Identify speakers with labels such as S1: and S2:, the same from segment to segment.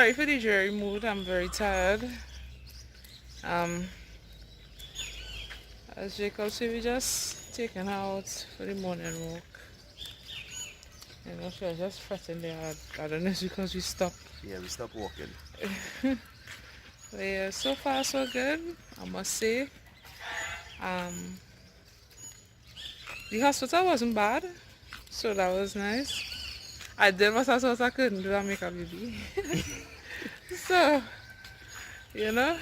S1: Sorry for the dreary mood. I'm very tired. As Jacob said, we just taken her out for the morning walk. You know, she was just fretting there. I don't know if it's because we stopped.
S2: Yeah, we stopped walking.
S1: But yeah, so far so good, I must say. The hospital wasn't bad, so that was nice. I did what I thought I couldn't do and make a baby. So, you know,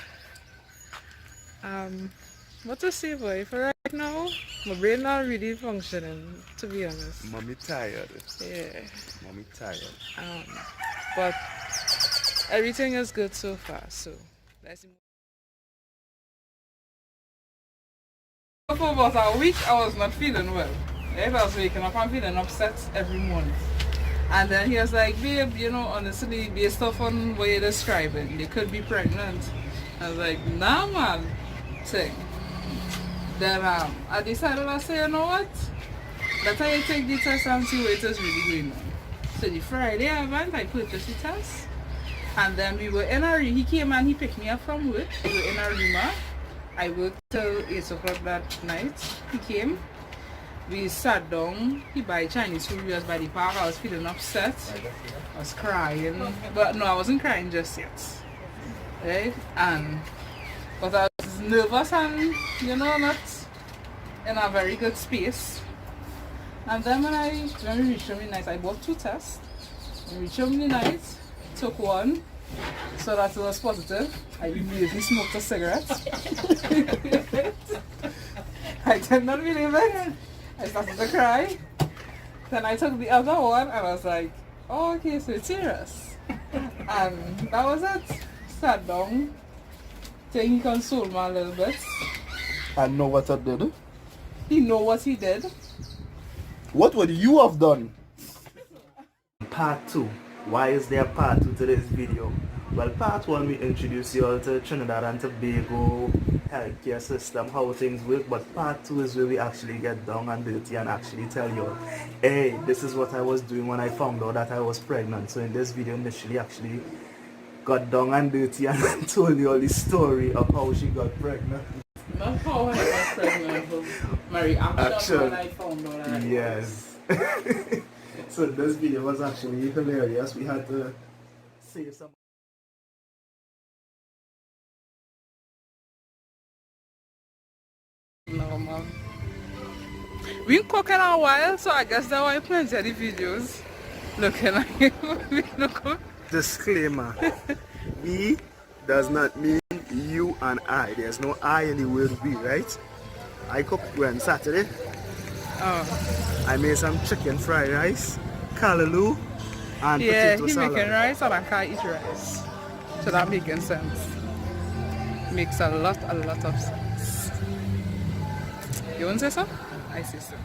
S1: what to say, boy, for right now, my brain not really functioning, to be honest.
S2: Mommy tired.
S1: Yeah.
S2: Mommy tired.
S1: But everything is good so far, so let's move. For about a week, I was not feeling well. I was waking up and feeling upset every morning. And then he was like, babe, you know, honestly, based off on what you're describing, you could be pregnant. I was like, nah, man. Thing. Then I decided, I say, you know what? Let me take the test and see what is really going on. So the Friday I went, I purchased the test. And then we were in a room. He came and he picked me up from work. We were in a room. I worked till 8 o'clock that night. He came. We sat down. He buy Chinese food. We was by the park. I was feeling upset. I was crying. But no, I wasn't crying just yet. Right? But I was nervous and, you know, not in a very good space. And then when we reached home night, I bought 2 tests. When we reached home night, took one, so that it was positive. I immediately smoked a cigarette. I did not believe it. I started to cry. Then I took the other one and I was like, oh, okay, so it's serious. And that was it. Sat down. Think he consoled me a little bit.
S2: I know what I did.
S1: He know what he did.
S2: What would you have done? Part 2. Why is there part 2 to this video? Well, part 1 we introduce you all to Trinidad and Tobago healthcare system, how things work, but part 2 is where we actually get down and dirty and actually tell you all, hey, this is what I was doing when I found out that I was pregnant. So in this video, initially actually got down and dirty and told you all the story of how she got pregnant.
S1: Not how I got pregnant, but my reaction when I found out that
S2: yes. So this video was actually hilarious. We had to say some.
S1: No, man. We been cooking a while, so I guess that's why plenty of the videos looking like we look.
S2: Disclaimer. We does not mean you and I. There's no I in the word we, right? I cooked on Saturday.
S1: Oh.
S2: I made some chicken fried rice, callaloo, and potato salad. Yeah, he
S1: making rice and I can't eat rice. So that making sense. Makes a lot of sense. You want to say so? I say so.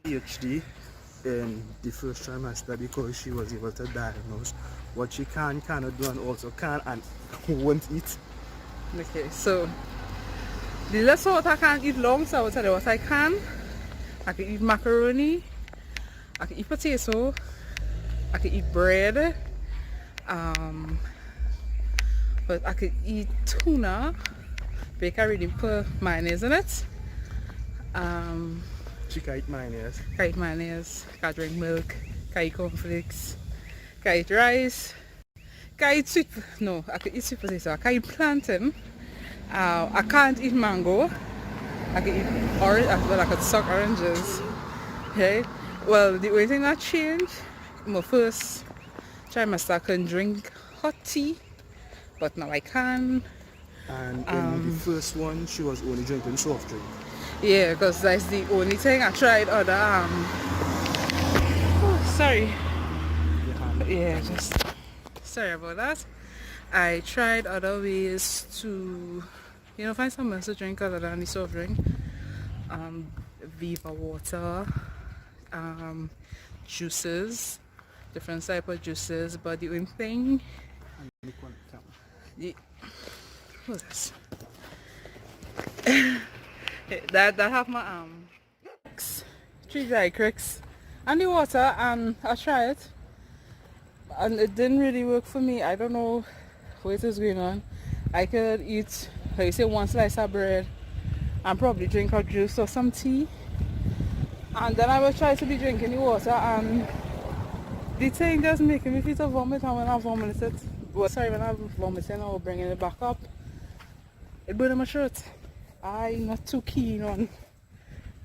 S2: PhD in the first trimester because she was able to diagnose what she cannot do and also can and won't eat.
S1: Okay, so the list of what I can't eat long, so I will tell you what I can. I can eat macaroni, I can eat potato, I can eat bread, but I could eat tuna, but I can't really put mayonnaise in it.
S2: She can eat mayonnaise.
S1: Can eat mayonnaise, can drink milk, can eat cornflakes, can eat rice, can eat sweet, no, I can eat sweet potato, I can eat plantain, I can't eat mango, I can eat orange, well I could suck oranges, okay? Well, the only thing that changed, my first trimester I couldn't drink hot tea, but now I can.
S2: And in the first one, she was only drinking soft drink.
S1: Yeah, because that's the only thing I tried other, sorry. Yeah, just, sorry about that. I tried other ways to, you know, find something to drink other than the soft drink. Viva water, juices, different type of juices, but the only thing, what's this? that have my 3 dry cricks and the water, and I tried it and it didn't really work for me. I don't know what is going on. I could eat, like you say, one slice of bread and probably drink a juice or some tea. And then I will try to be drinking the water, and the thing just making me feel to vomit, and when I vomit it, well, sorry, when I'm vomiting I will bringing it back up, it burned my shirt. I'm not too keen on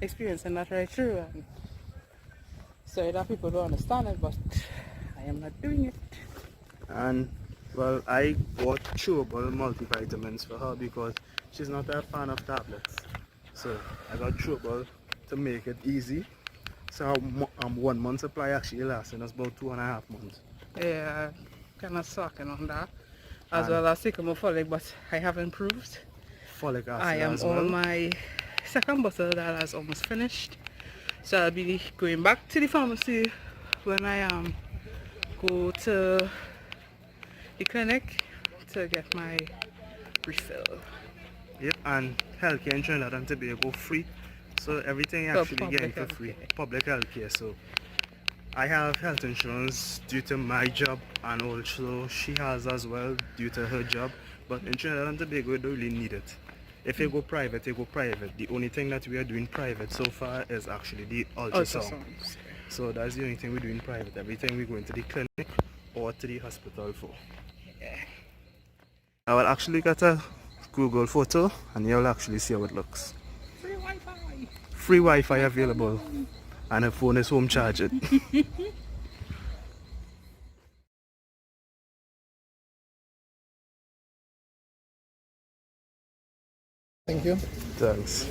S1: experiencing that right through, and sorry that people don't understand it, but I am not doing it.
S2: And well, I bought chewable multivitamins for her because she's not a fan of tablets. So I got chewable to make it easy. So 1 month supply actually lasting us about 2.5 months.
S1: Yeah, kind of sucking on that. As well as taking my folic, but I have improved.
S2: Folic acid
S1: I am
S2: as well.
S1: on my second bottle that has almost finished. So I'll be going back to the pharmacy when I go to the clinic to get my refill.
S2: Yep, and healthcare in Trinidad and Tobago free. So everything you actually getting for free. Public healthcare. So I have health insurance due to my job, and also she has as well due to her job. But in Trinidad and Tobago, you don't really need it. If you go private, you go private. The only thing that we are doing private so far is actually the ultrasound. So that's the only thing we do in private. Everything we go into the clinic or to the hospital for.
S1: Yeah.
S2: I will actually get a Google photo and you'll actually see how it looks.
S1: Free Wi-Fi.
S2: Free Wi-Fi available, and her phone is home charged.
S1: Thank you.
S2: Thanks.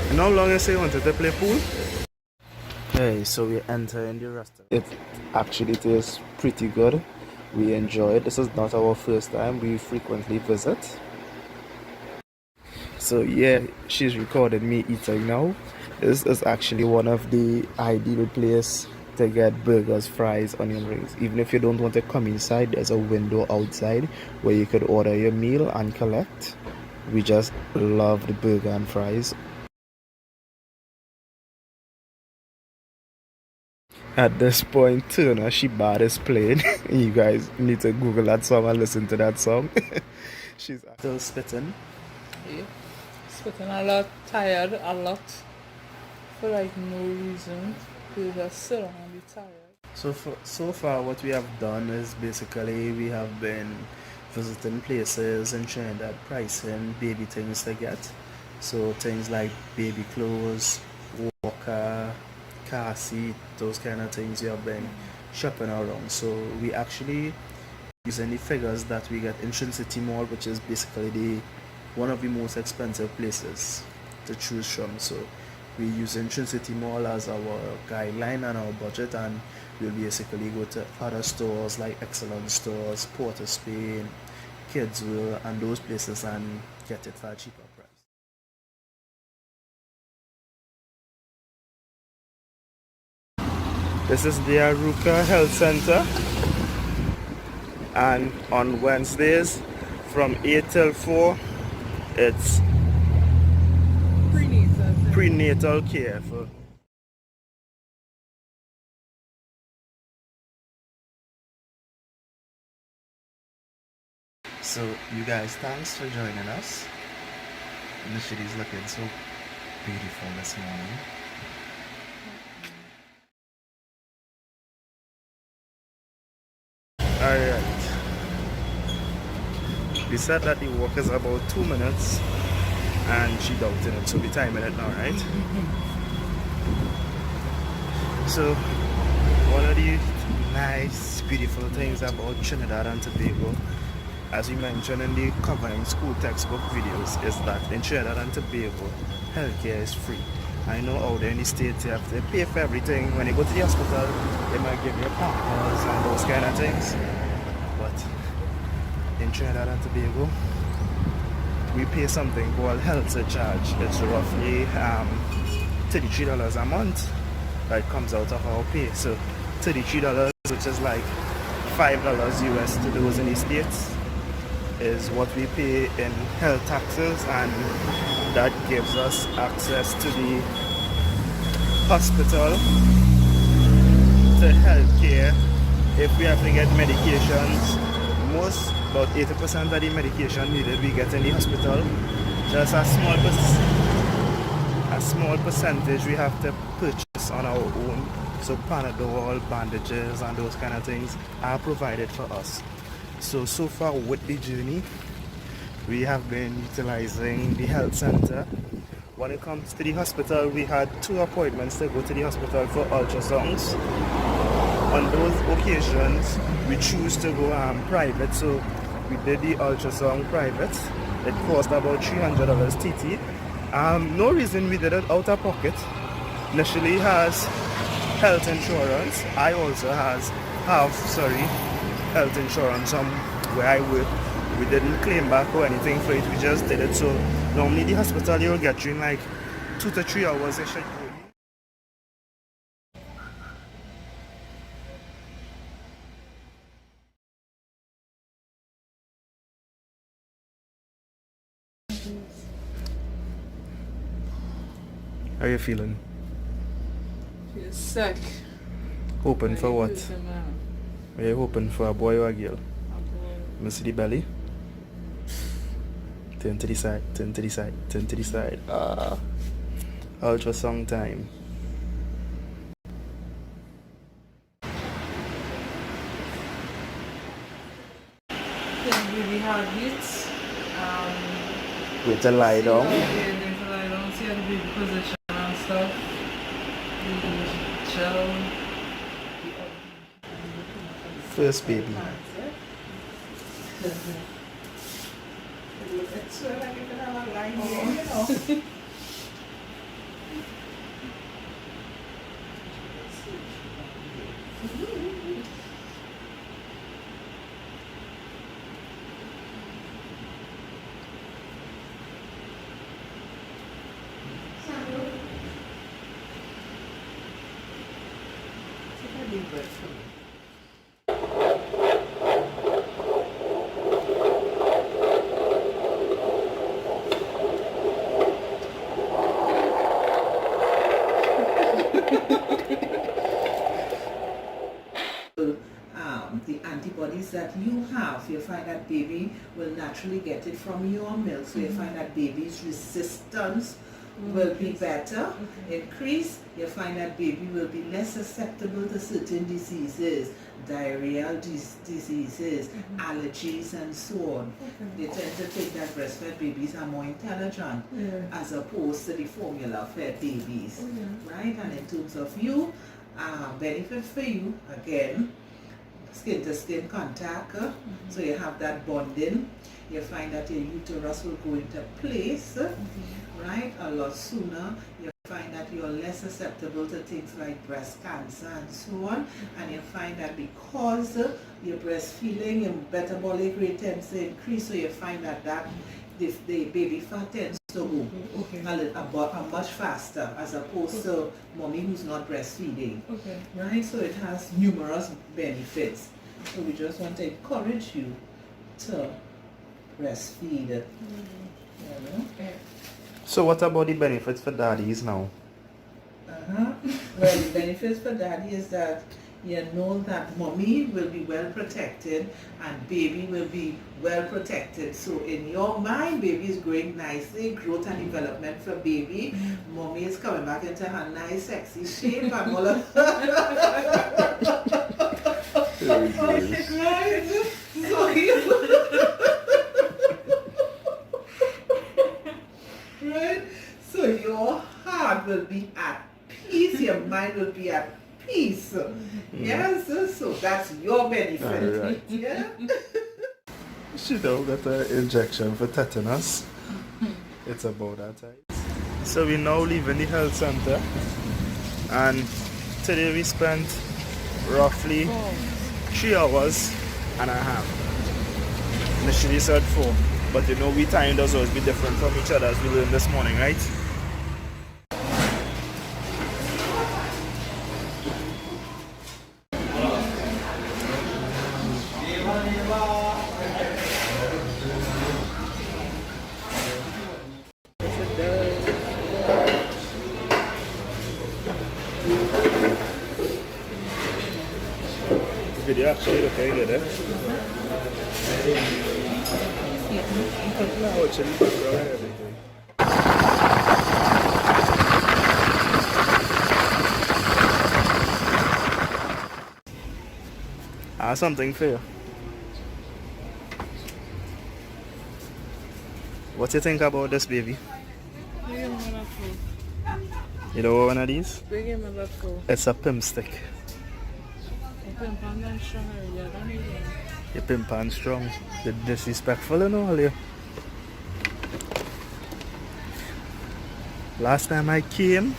S2: And how long you say you wanted to play pool? Okay, so we enter in the restaurant. It actually tastes pretty good. We enjoy it. This is not our first time. We frequently visit. So yeah, she's recorded me eating now. This is actually one of the ideal places to get burgers, fries, onion rings. Even if you don't want to come inside, there's a window outside where you could order your meal and collect. We just love the burger and fries. At this point, Turner She Bad is playing. You guys need to Google that song and listen to that song. She's still spitting.
S1: Yeah. Spitting a lot, tired a lot. For like no reason. Because just sit down and be tired.
S2: So far what we have done is basically we have been visiting places and showing that pricing baby things to get. So things like baby clothes, walker, car seat, those kind of things you have been shopping around. So we actually using the figures that we get in Trinity Mall, which is basically one of the most expensive places to choose from. So we using Trinity Mall as our guideline and our budget, and we'll basically go to other stores like Excellent Stores, Port of Spain, Kids World, and those places and get it for a cheaper price. This is the Aruka Health Center, and on Wednesdays from 8 till 4 it's prenatal care for so you guys, thanks for joining us. The city is looking so beautiful this morning. Alright, we said that the walk is about 2 minutes and she doubted it, so we timing it now, right? So one of the nice beautiful things about Trinidad and Tobago, as we mentioned in the covering school textbook videos, is that in Trinidad and Tobago healthcare is free. I know out there in the States you have to pay for everything. When you go to the hospital they might give you pampers and those kind of things, but in Trinidad and Tobago we pay something called health surcharge. It's roughly $33 a month that comes out of our pay. So $33, which is like $5 US to those in the States, is what we pay in health taxes and that gives us access to the hospital, to healthcare. If we have to get medications, about 80% of the medication needed we get in the hospital. Just a small percentage we have to purchase on our own. So Panadol, bandages and those kind of things are provided for us. So far with the journey, we have been utilizing the health center. When it comes to the hospital, we had 2 appointments to go to the hospital for ultrasounds. On those occasions, we choose to go private, so we did the ultrasound private. It cost about $300 TT. No reason we did it out of pocket. Initially has health insurance. I also have health insurance where I work. We didn't claim back or anything for it, we just did it. So normally the hospital you'll get you in like 2 to 3 hours. They should go. How are you feeling?
S1: Feel sick.
S2: Hoping for what? Are you hoping for a boy or a girl? Let me see the belly. Turn to the side, turn to the side, turn to the side. Ultrasound time.
S1: Really hard hits.
S2: Wait to lie down.
S1: See how the baby position and stuff. The gel.
S2: First baby.
S3: It's like you can have a line here, you know. Take a deep breath for me. The antibodies that you have, you find that baby will naturally get it from your milk. So you find that baby's resistance will be better, increase. You find that baby will be less susceptible to certain diseases, diarrheal diseases, allergies and so on. They tend to think that breastfed babies are more intelligent as opposed to the formula-fed babies, right? And in terms of you, benefit for you, again, skin to skin contact, so you have that bonding. You find that your uterus will go into place, right, a lot sooner. You find that you're less susceptible to things like breast cancer and so on. And you find that because your breastfeeding, your metabolic rate tends to increase, so you find that the baby fat tends to go much faster as opposed to mommy who's not breastfeeding, right? So it has numerous benefits. So we just want to encourage you to breastfeed. You know?
S2: So what about the benefits for daddies now?
S1: Well, the benefits for daddy is that you know that mommy will be well protected and baby will be well protected. So in your mind, baby is growing nicely, growth and development for baby. Mommy is coming back into her nice, sexy shape and all of right? So your heart will be at peace, your mind will be at peace. Yes, so that's your benefit.
S2: Right.
S1: Yeah.
S2: She don't get an injection for tetanus. It's about that time. So we now leaving the health center, and today we spent roughly 3 hours and a half. Initially said 4, but you know we time does always be different from each other as we learned this morning, right? video actually, okay, you there? I have something for you. What do you think about this, baby? You know what one of these? It's a pimp stick. You pimp and strong. You're disrespectful and all you. Last time I came,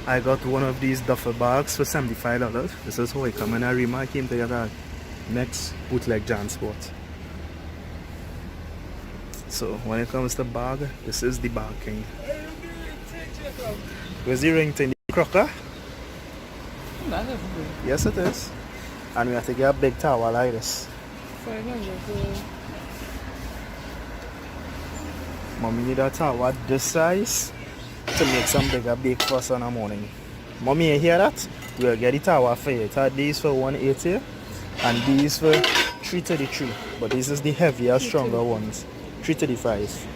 S2: I got one of these duffel bags for $75. This is how I come in. I came to get a next bootleg Jansport. So when it comes to bag, this is the bag king. Where's the ring thing? The crocker?
S1: That is good.
S2: Yes it is. And we have to get a big tower like this. Mommy need a tower this size to make some bigger breakfast in the morning. Mommy, you hear that? We'll get the tower for you. These for 180 and these for 333. But this is the heavier, stronger ones. 335.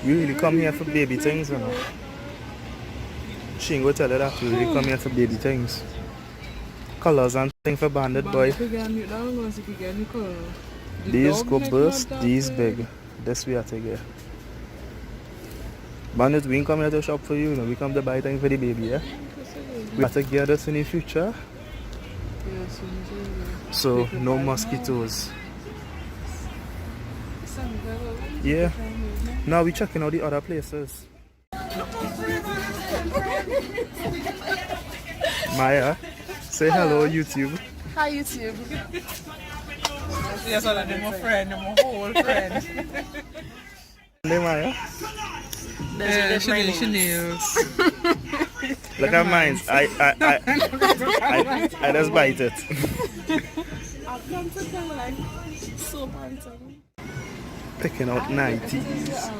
S2: You really come here for baby things, you know? She ain't gonna tell you that. You really come here for baby things. Colors and things for bandit boy. These go burst, these big. This we have to get. Bandit, we ain't come here to shop for you, you know? We come to buy things for the baby, yeah? We have to get this in the future. So, no mosquitoes. Yeah. Now we're checking out the other places. Maya, say hello, YouTube.
S4: Hi, YouTube.
S1: Yes, I'm my friend, I'm my whole friend.
S2: Hey, Maya.
S1: She nails.
S2: Look at mine. I just bite it.
S4: I've come to them like so bad.
S2: Picking out 90s.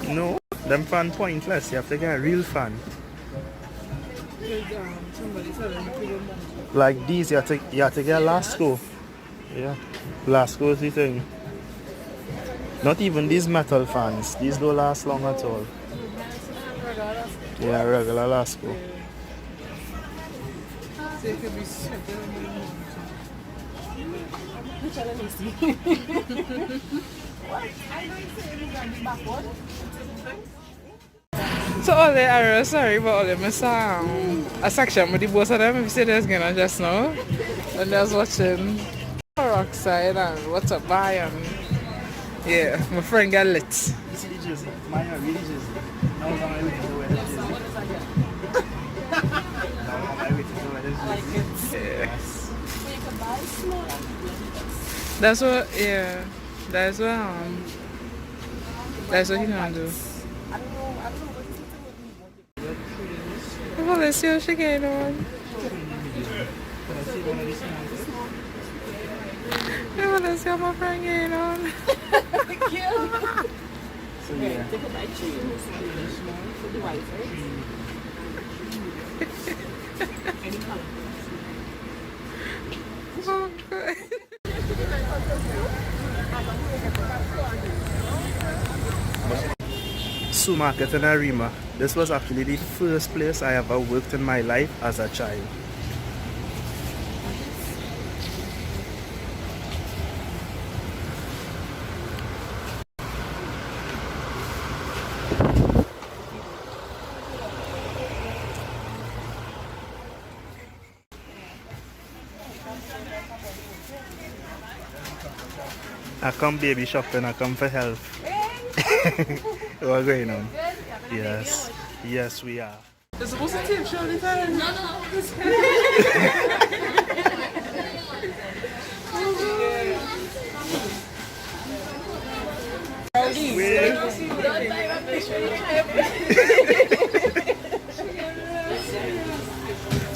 S2: No, them fan pointless. You have to get a real fan. Like these, you have to get Lasco. Yeah, Lasco is the thing. Not even these metal fans. These don't last long at all. Yeah, regular Lasco.
S1: So all the arrows, sorry, but all the miss a section with the both of them. If you see this again just now, and I was watching Rockside and What's Up By and yeah, my friend got lit.
S2: You see the jersey? Mine are really jersey. Now I'm on my way to wear this jersey. Now I'm on my way to wear this jersey.
S1: Yeah. That's what, yeah. That's what you gonna do. Well, let's see what she getting on. Well, let's see what my friend getting on.
S2: So yeah.
S1: Oh, God.
S2: Market in Arima. This was actually the first place I ever worked in my life as a child. I come baby shopping, I come for help. What's going on? Yes. Yes, we are.
S1: It's supposed to take show the time. No.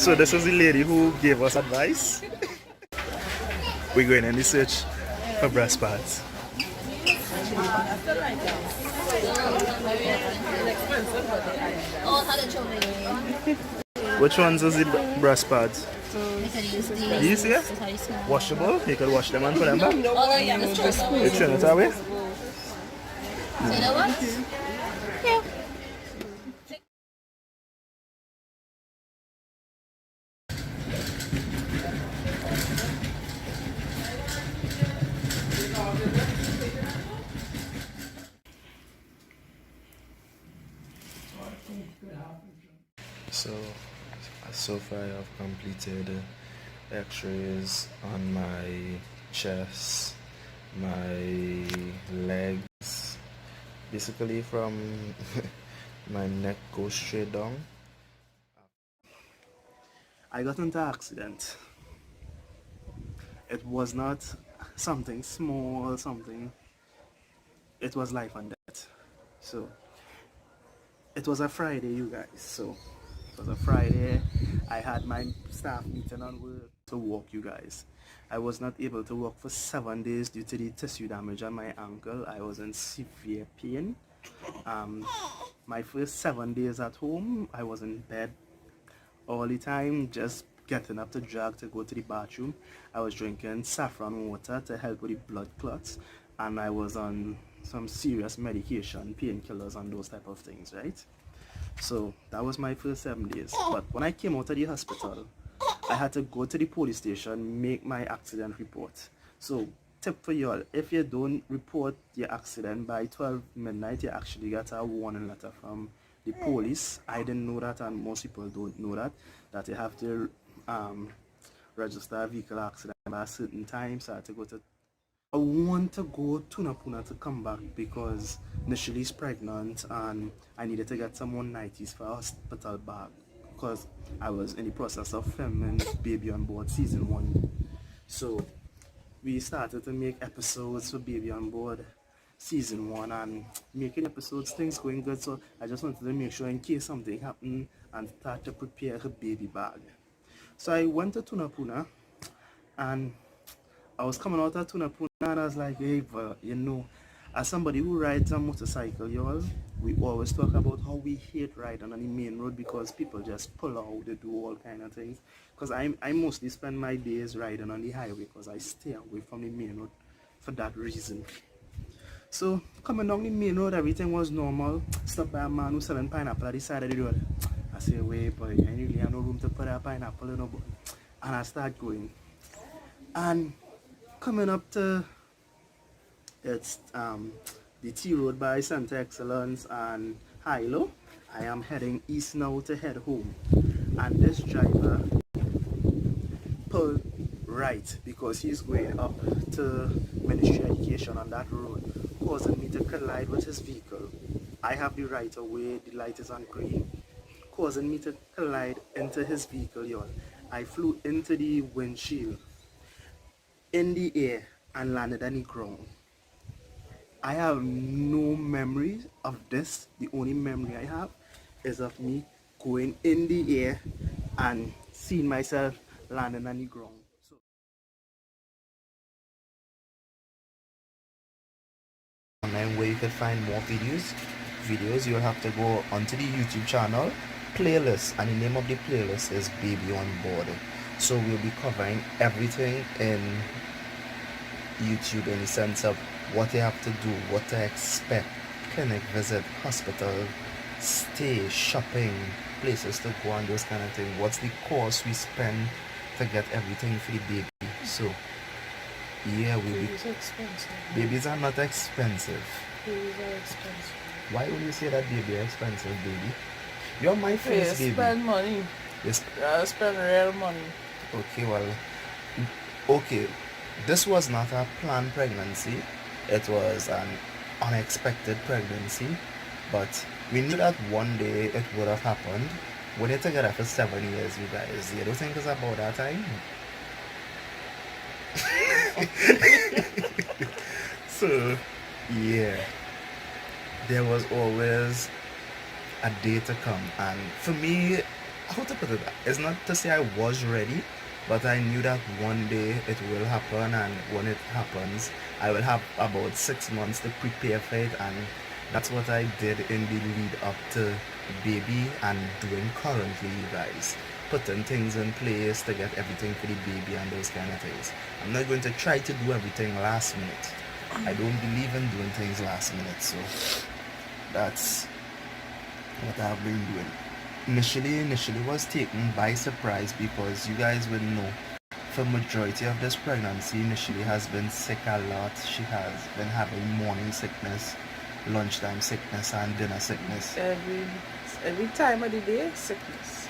S2: So this is the lady who gave us advice. We're going in the search for breast pads. Which ones is the breast pads? These here? Washable? You can wash them and put them back? You turn it away? So far I've completed x-rays on my chest, my legs, basically from my neck goes straight down. I got into an accident. It was not something small, it was life and death. So it was a Friday, you guys. So it was a Friday. I had my staff meeting on work to walk, you guys. I was not able to walk for 7 days due to the tissue damage on my ankle. I was in severe pain. My first 7 days at home, I was in bed all the time, just getting up to jog to go to the bathroom. I was drinking saffron water to help with the blood clots, and I was on some serious medication, painkillers and those type of things, right? So that was my first 7 days. But when I came out of the hospital, I had to go to the police station, make my accident report. So tip for y'all, if you don't report your accident by 12 midnight, you actually get a warning letter from the police. I didn't know that, and most people don't know that you have to register a vehicle accident by a certain time. So I had to go to, I want to go to Napuna to come back because Nishile's pregnant and I needed to get some 190s for a hospital bag because I was in the process of filming Baby on Board season 1. So we started to make episodes for Baby on Board season 1 and making episodes, things going good. So I just wanted to make sure in case something happened and start to prepare her baby bag. So I went to Tunapuna and I was coming out of Tunapuna and I was like, hey, but you know, as somebody who rides a motorcycle, y'all, we always talk about how we hate riding on the main road because people just pull out, they do all kind of things. Because I mostly spend my days riding on the highway because I stay away from the main road for that reason. So coming down the main road, everything was normal. Stopped by a man who's selling pineapple at the side of the road. I say, wait boy, I really have no room to put a pineapple in a bowl. And I start going. And coming up to it's the T Road by Center Excellence and Hilo, I am heading east now to head home. And this driver pulled right because he's going up to Ministry of Education on that road, causing me to collide with his vehicle. I have the right of way, the light is on green, causing me to collide into his vehicle, y'all. I flew into the windshield in the air and landed on the ground. I have no memory of this. The only memory I have is of me going in the air and seeing myself landing on the ground. So online where you can find more videos, you'll have to go onto the YouTube channel playlist, and the name of the playlist is Baby on Board. So we'll be covering everything in YouTube in the sense of what you have to do, what to expect, clinic visit, hospital stay, shopping, places to go and those kind of things. What's the cost we spend to get everything for the baby? So yeah,
S1: Babies are expensive.
S2: babies are not expensive.
S1: Babies are expensive.
S2: Why would you say that baby are expensive, baby? You're my first
S1: You
S2: baby.
S1: spend money.
S2: Yes.
S1: You spend real money.
S2: Okay, well, okay, this was not a planned pregnancy. It was an unexpected pregnancy, but we knew that one day it would have happened. When you're together for 7 years, you guys, you don't think it's about that time? So, yeah, there was always a day to come, and for me, how to put it? It's not to say I was ready, but I knew that one day it will happen, and when it happens, I will have about 6 months to prepare for it, and that's what I did in the lead up to the baby and doing currently, you guys. Putting things in place to get everything for the baby and those kind of things. I'm not going to try to do everything last minute. I don't believe in doing things last minute, so that's what I've been doing. Initially was taken by surprise because you guys will know for majority of this pregnancy, initially has been sick a lot. She has been having morning sickness, lunchtime sickness, and dinner sickness.
S1: Every time of the day, sickness.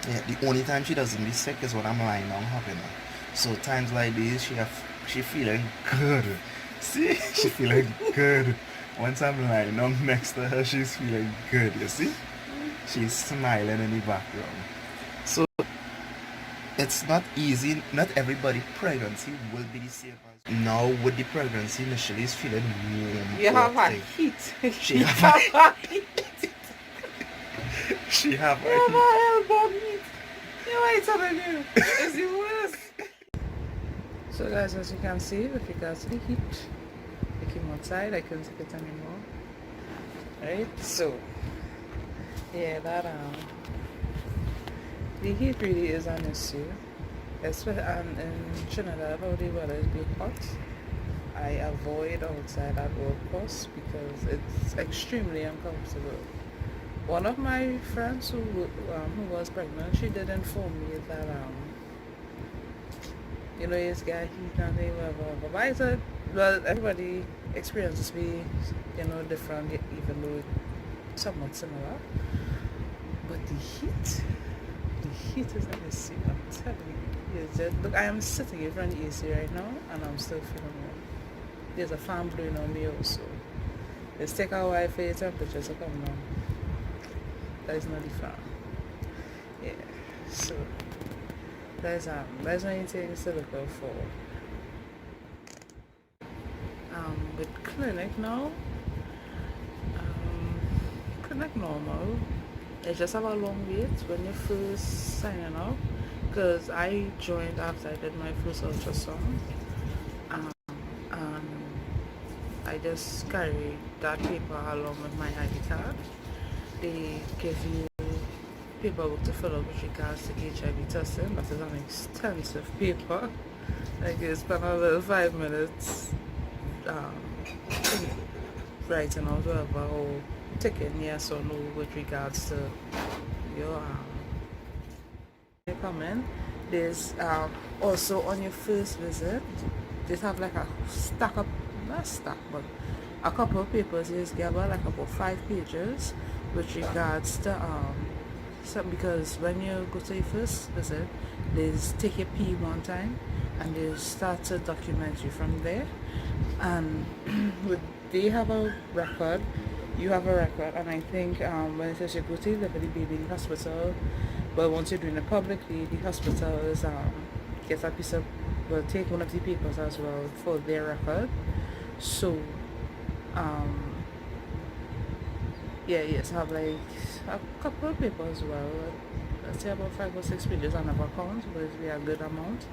S2: Yeah, the only time she doesn't be sick is when I'm lying down having her. So times like these, she feeling good. See, she feeling good. Once I'm lying down next to her, she's feeling good. You see, she's smiling in the background. So it's not easy. Not everybody pregnancy will be the same. Now with the pregnancy, initially is feeling warm.
S1: You have a heat.
S2: She have a heat. She have a heat.
S1: elbow heat. You ain't telling you. It's the worst. So guys, as you can see, with regards to the heat, I came outside, I couldn't take it anymore. Right? So yeah, that the heat really is an issue. Especially in Trinidad, how the weather is being hot. I avoid outside at all costs because it's extremely uncomfortable. One of my friends who was pregnant, she did inform me that it's got heat and whatever. But I said, well, everybody experiences be different, even though it's somewhat similar. But the heat is an issue. I'm telling you. Look, I am sitting in front of the AC right now, and I'm still feeling warm. There's a fan blowing on me also. Let's take a while for your temperature to come down. That is not the fan. Yeah. So that's many things to look out for. With clinic now, clinic normal. It's just have a long wait when you first signing up. Because I joined after I did my first ultrasound, and I just carried that paper along with my ID card. They give you paperwork to fill out with regards to HIV testing. That is an extensive paper. Like you spend a little 5 minutes writing out whatever or taking yes or no with regards to your come in. There's also on your first visit, just have like a a couple of papers. You get about like about 5 pages with regards to because when you go to your first visit, they take your pee one time and they start to document you from there. And they have a record, you have a record, and I think when it says you go to deliver the baby in the hospital, but once you're doing it publicly, the hospital is gets a piece of, will take one of the papers as well for their record. So have like a couple of papers as well. Let's say about 5 or 6 pages on our account, but it'll be a good amount.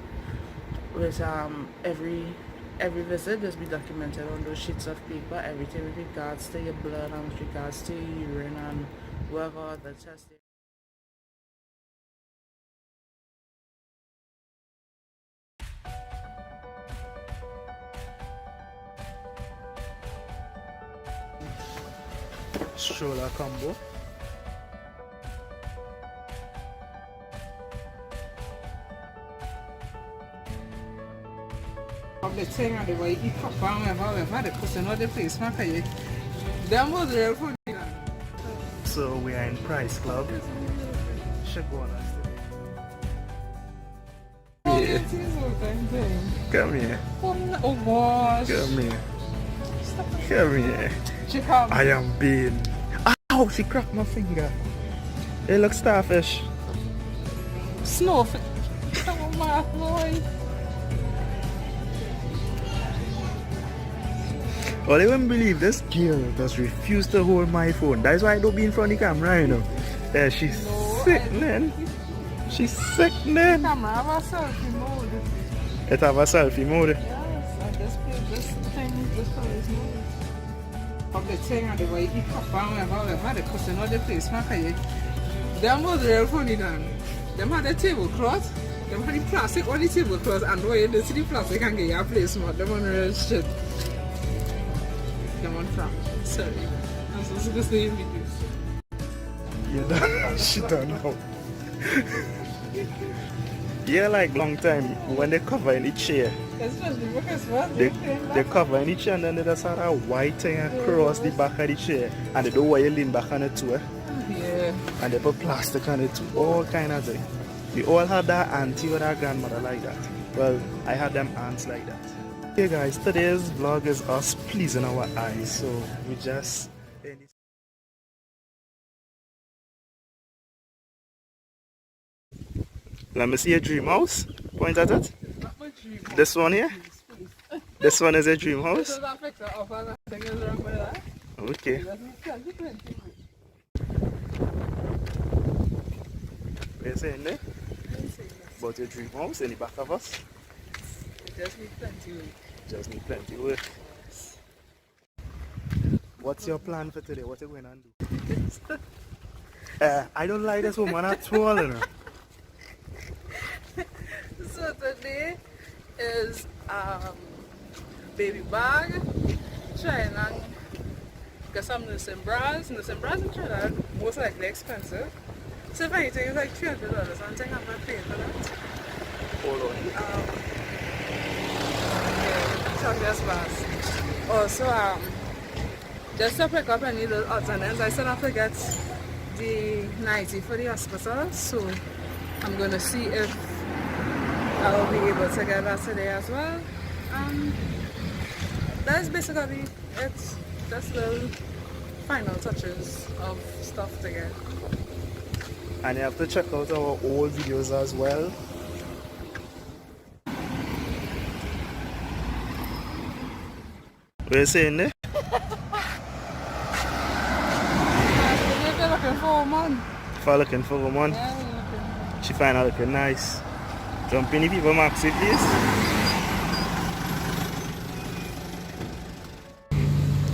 S1: With every visit just be documented on those sheets of paper, everything with regards to your blood and with regards to your urine and whatever the test is.
S2: Stroller combo.
S1: Of the thing and the way you pop on wherever they put another place, man, you them was real food.
S2: So we are in Price Club. Should go on us today. Yeah. Come here.
S1: Oh gosh.
S2: Come here. Come here.
S1: She come.
S2: I am being. Ow! She cracked my finger. It looks starfish.
S1: Snowfish. Oh my boy.
S2: Well, I wouldn't believe this girl just refused to hold my phone. That's why I don't be in front of the camera, you know. There she's.
S1: No.
S2: sickening. She's sickening.
S1: Camera have a selfie mode.
S2: It have a selfie mode.
S1: Yes, and this thing, this police mode. Of the thing and the way he pop on whatever the person or the place, them was real funny then. Them had a tablecloth, them had the plastic on the tablecloth, and the way they see the plastic and get your place, them on real shit. Them on front. Sorry. I'm supposed to say videos.
S2: You done? She don't know. Yeah, like long time when they cover in the chair.
S1: Especially because what
S2: They cover in the chair and then they just had a white thing across the back of the chair. And they don't want you lean back on it too.
S1: Yeah.
S2: And they put plastic on it too. All kind of thing. We all had that auntie or that grandmother like that. Well, I had them aunts like that. Okay guys, today's vlog is us pleasing our eyes. So we just... Let me see a dream house. Point at it.
S1: Not my dream.
S2: This one here. This one is a dream house.
S1: This is a picture of a thing is wrong with that.
S2: Okay. What are you saying there? About your dream house in the back of us.
S1: It just needs plenty work.
S2: Just need plenty of work. What's your plan for today? What are you going to do? I don't like this woman at all, you know.
S1: So today is baby bag, trying and get some nursing bras. Nursing bras in Trinidad most likely expensive. So if anything it's like $300 and I think I'm not paying for that.
S2: Hold on.
S1: Yeah, talk this fast. Also just to pick up any little odds and ends, I still have to get the 90 for the hospital, so I'm gonna see if I'll be able to get that today as well. That's basically it. Just little final touches of stuff to get.
S2: And you have to check out our old videos as well. What are you saying there?
S1: You're looking for a man.
S2: If I'm looking for a woman,
S1: Yeah, you're looking.
S2: she find her looking nice. Jump in the people maxi please.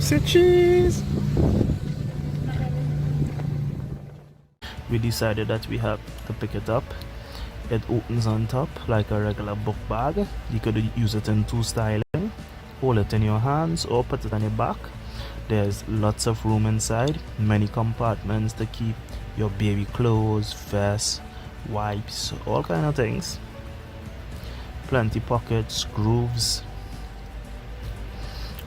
S2: Say cheese. We decided that we have to pick it up. It opens on top like a regular book bag. You could use it in two styling. Hold it in your hands or put it on your back. There's lots of room inside, many compartments to keep your baby clothes, vests, wipes, all kind of things. Plenty pockets, grooves.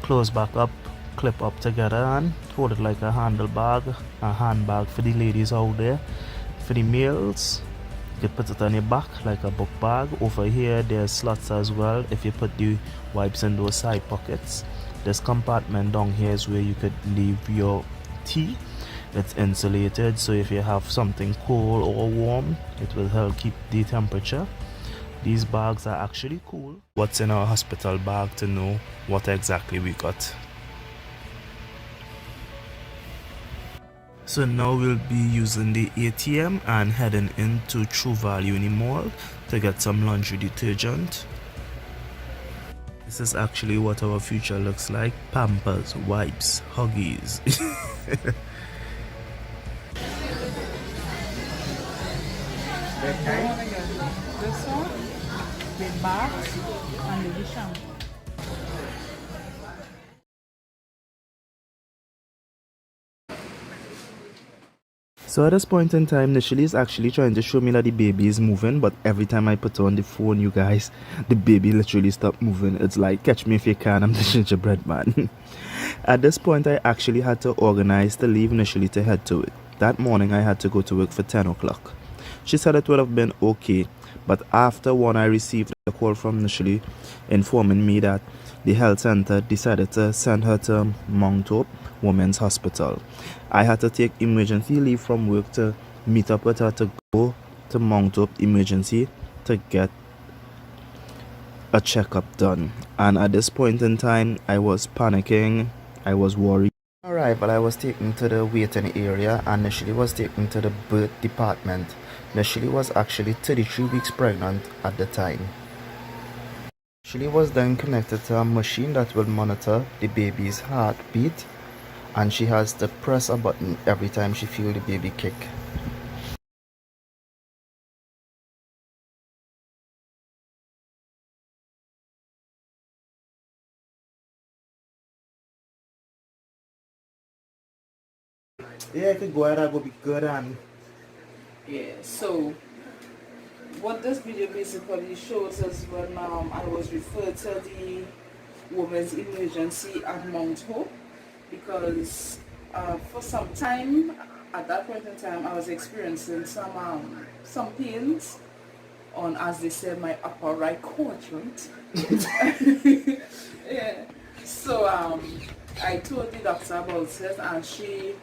S2: Close back up, clip up together and hold it like a handbag for the ladies out there. For the males, you could put it on your back like a book bag. Over here there's slots as well if you put the wipes in those side pockets. This compartment down here is where you could leave your tea. It's insulated, so if you have something cold or warm, it will help keep the temperature. These bags are actually cool. What's in our hospital bag to know what exactly we got. So now we'll be using the ATM and heading into True Value in the mall to get some laundry detergent. This is actually what our future looks like. Pampers, wipes, Huggies.
S1: This one, the bags, and the shampoo.
S2: So at this point in time, Nishali is actually trying to show me that the baby is moving, but every time I put on the phone, you guys, the baby literally stopped moving. It's like, catch me if you can, I'm the gingerbread man. At this point, I actually had to organize to leave Nishali to head to it. That morning, I had to go to work for 10 o'clock. She said it would have been okay, but after one, I received a call from Nishali informing me that the health center decided to send her to Mount Hope Women's Hospital. I had to take emergency leave from work to meet up with her to go to Mount Hope Emergency to get a checkup done. And at this point in time, I was panicking, I was worried. Alright. arrival, I was taken to the waiting area and initially was taken to the birth department. Initially was actually 33 weeks pregnant at the time. She was then connected to a machine that will monitor the baby's heartbeat, and she has to press a button every time she feels the baby kick. Yeah, I could go ahead, that would be good. And
S1: yeah, so what this video basically shows is when I was referred to the Women's Emergency at Mount Hope, because for some time, at that point in time, I was experiencing some pains on, as they said, my upper right quadrant. Yeah. So I told the doctor about it, and she,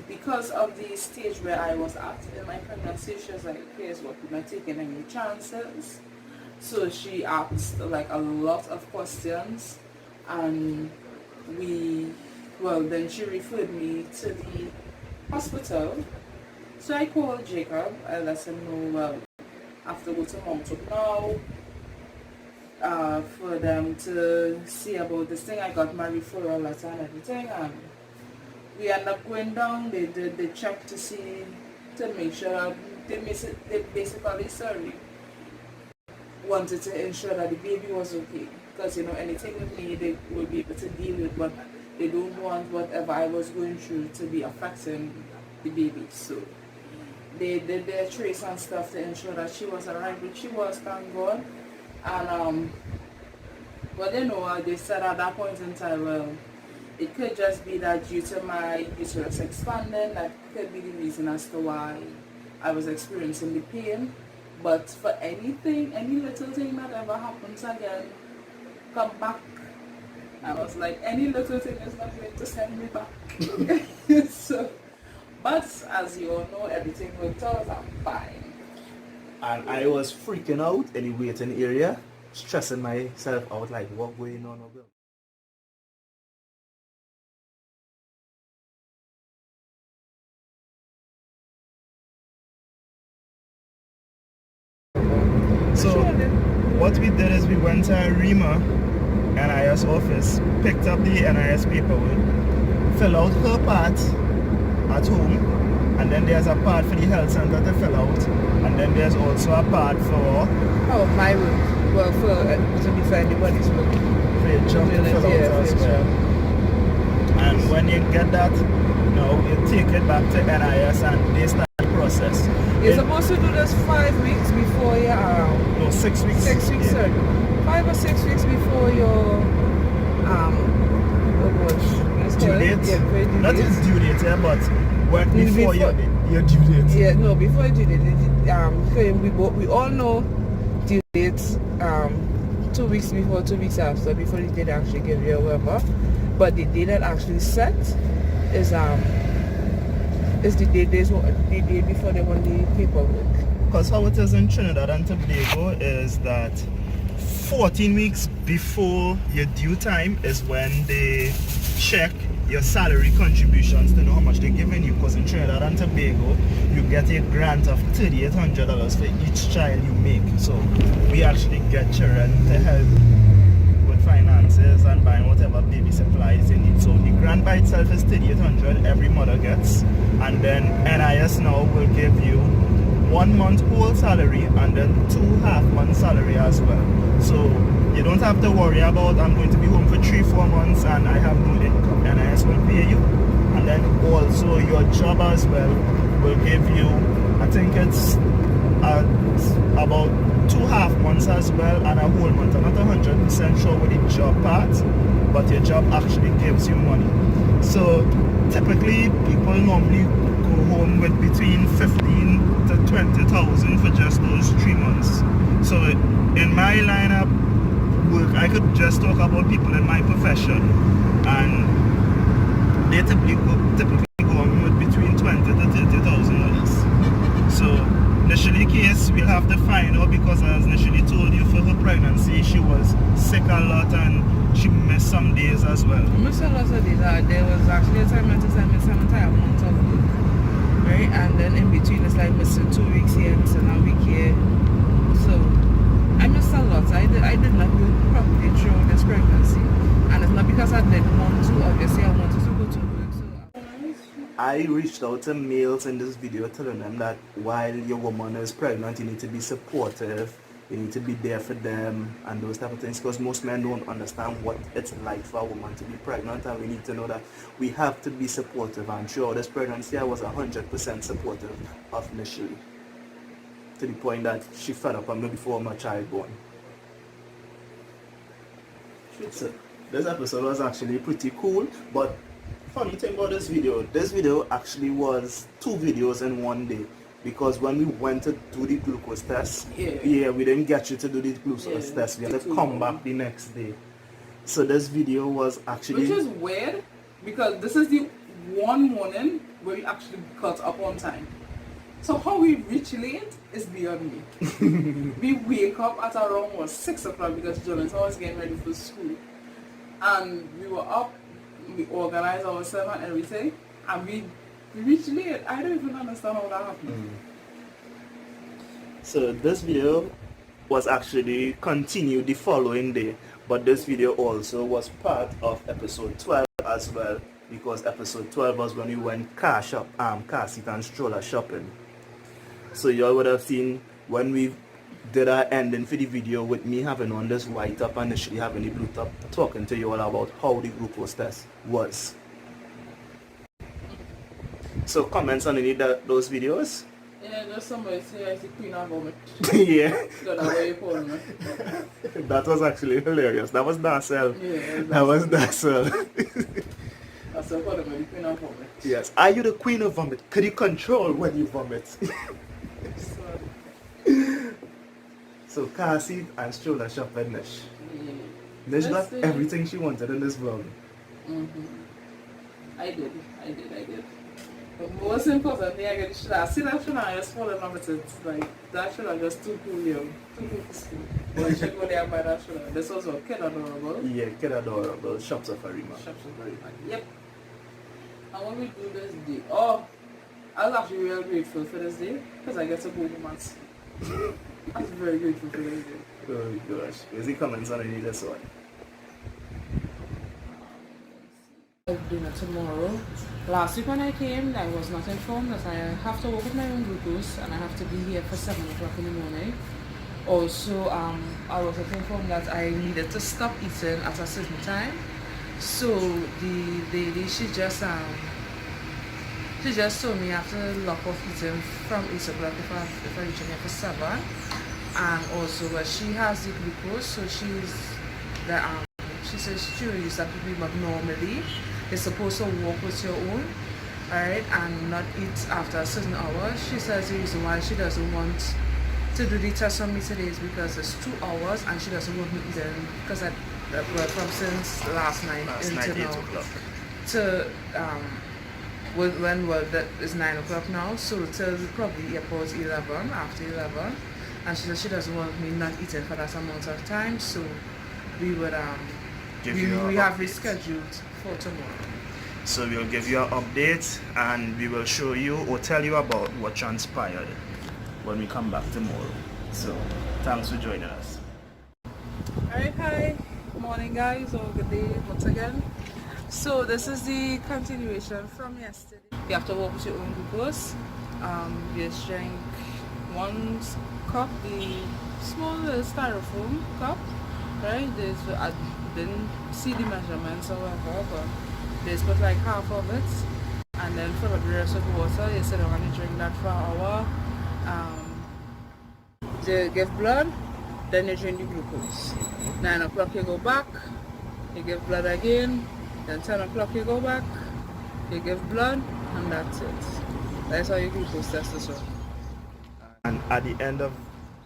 S1: because of the stage where I was at in my pregnancy, she was like, here's what we're not taking any chances. So she asked like a lot of questions, and then she referred me to the hospital. So I called Jacob. I let him know, well, I have to go to Mount Hope now for them to see about this thing. I got my referral letter and everything, and we end up going down. They did the check to see, to make sure they basically wanted to ensure that the baby was okay, because anything with me they will be able to deal with, but they don't want whatever I was going through to be affecting the baby. So they did their trace and stuff to ensure that she was alright, which she was, thank God. And but they said at that point in time, well, it could just be that due to my uterus expanding, that could be the reason as to why I was experiencing the pain. But for anything, any little thing that ever happens again, come back. I was like, any little thing is not going to send me back. So, but as you all know, everything worked out. I'm fine.
S2: And I was freaking out in the waiting area, stressing myself out, like, what going on over there? So what we did is we went to REMA NIS office, picked up the NIS paperwork, fill out her part at home, and then there's a part for the health center to fill out, and then there's also a part for
S1: my work. Well, to be fair, anybody's work.
S2: For your job to fill out as well. And when you get that, you take it back to NIS and they start the process.
S1: You're supposed to do this 5 weeks before your
S2: 6 weeks.
S1: 6 weeks,
S2: yeah.
S1: 5 or 6 weeks before your
S2: due date.
S1: Yeah,
S2: not its due date, yeah, but before your due date.
S1: Yeah, no, before your due date. We all know due dates 2 weeks before, 2 weeks after, before the date actually give you a whatever. But the date that actually set is the day before they want the paperwork.
S2: Because how it is in Trinidad and Tobago is that 14 weeks before your due time is when they check your salary contributions to know how much they're giving you. Because in Trinidad and Tobago, you get a grant of $3,800 for each child you make. So we actually get children to help with finances and buying whatever baby supplies they need. So the grant by itself is $3,800 every mother gets, and then NIS now will give you 1 month whole salary and then 2 half-month salary as well. So you don't have to worry about, I'm going to be home for 3-4 months and I have no income. NIS will pay you, and then also your job as well will give you, I think it's about 2 half months as well and a whole month. I'm not 100% sure with the job part, but your job actually gives you money. So typically people normally go home with between 15 to 20,000 for just those 3 months. So in my line of work, I could just talk about people in my profession, and they typically go home with between 20 to $30,000. So initially case we'll have to find out, because as initially told you, for her pregnancy she was sick a lot and she missed some days as well.
S1: I missed a lot of days. There was actually a time I missed an entire month of work, right? And then in between it's like missing 2 weeks here, missing a week here. So I missed a lot. I did not go properly through this pregnancy. And it's not because I didn't want to, obviously I wanted to go to work. So
S2: I reached out to males in this video telling them that while your woman is pregnant, you need to be supportive, you need to be there for them and those type of things, because most men don't understand what it's like for a woman to be pregnant, and we need to know that we have to be supportive. And throughout this pregnancy I was 100% supportive of Michelle, to the point that she fed up on me before my child born. So this episode was actually pretty cool, but funny thing about this video actually was 2 videos in one day, because when we went to do the glucose test, we didn't get you to do the glucose test, we had to come back the next day. So this video was actually,
S1: which is weird, because this is the one morning where we actually got up on time. So how we reach late is beyond me. We wake up at around 6 o'clock because Jonathan was getting ready for school. And we were up, we organized ourselves and everything, and we reached late. I don't even understand how that happened.
S2: So this video was actually continued the following day, but this video also was part of episode 12 as well, because episode 12 was when we went car seat and stroller shopping. So y'all would have seen when we did our ending for the video with me having on this white top and initially having the blue top, talking to you all about how the glucose test was. So comments on any of those videos?
S1: Yeah, there's somebody say I see Queen of Vomit.
S2: Yeah.
S1: So that's what you call me.
S2: That was actually hilarious. That was Darcel.
S1: Yeah,
S2: that was Darcel.
S1: That's what I call the Queen of Vomit.
S2: Yes. Are you the Queen of Vomit? Could you control when you vomit? So car seat and stroller shopping Nish. Nish got everything she wanted in this vlog.
S1: I did. But most importantly, I get stroller. See that stroller I just falling off it. Like that stroller just too cool, young. Too cool for school. But you should go there and buy that stroller. This was what, Kid Adorable?
S2: Yeah, Kid Adorable. Shops of Arima.
S1: Shops of Arima. Yep. And what we do this day, I was actually real grateful for this day because I get to go home and sleep. I'm very grateful for this day.
S2: Oh gosh. Is he comments on any of this one?
S1: Dinner tomorrow. Last week when I came, I was not informed that I have to work with my own glucose and I have to be here for 7 o'clock in the morning. Also, I was informed that I needed to stop eating at a certain time. So the lady, she just told me I have to lock off eating from 8 o'clock if I reach here for 7. And also, she has the glucose, so she says she will use that with me, but normally you're supposed to walk with your own, alright, and not eat after a certain hour. She says the reason why she doesn't want to do the test on me today is because it's 2 hours and she doesn't want me eating, because I from since last night until now to that is 9 o'clock now, so till probably about 11, after 11, and she says she doesn't want me not eating for that amount of time, so we would we have rescheduled for tomorrow.
S2: So we'll give you an update and we will show you or tell you about what transpired when we come back tomorrow. So thanks for joining us.
S1: Alright, hi, morning guys, or good day once again. So this is the continuation from yesterday. You have to walk with your own glucose. You just drink 1 cup, the small styrofoam cup, right? I didn't see the measurements or whatever, but they just put like half of it and then fill up the rest with water. You sit down and you drink that for an hour. They give blood, then you drink the glucose. 9 o'clock you go back, you give blood again, then 10 o'clock you go back, you give blood, and that's it. That's how your glucose test is run.
S2: And at the end of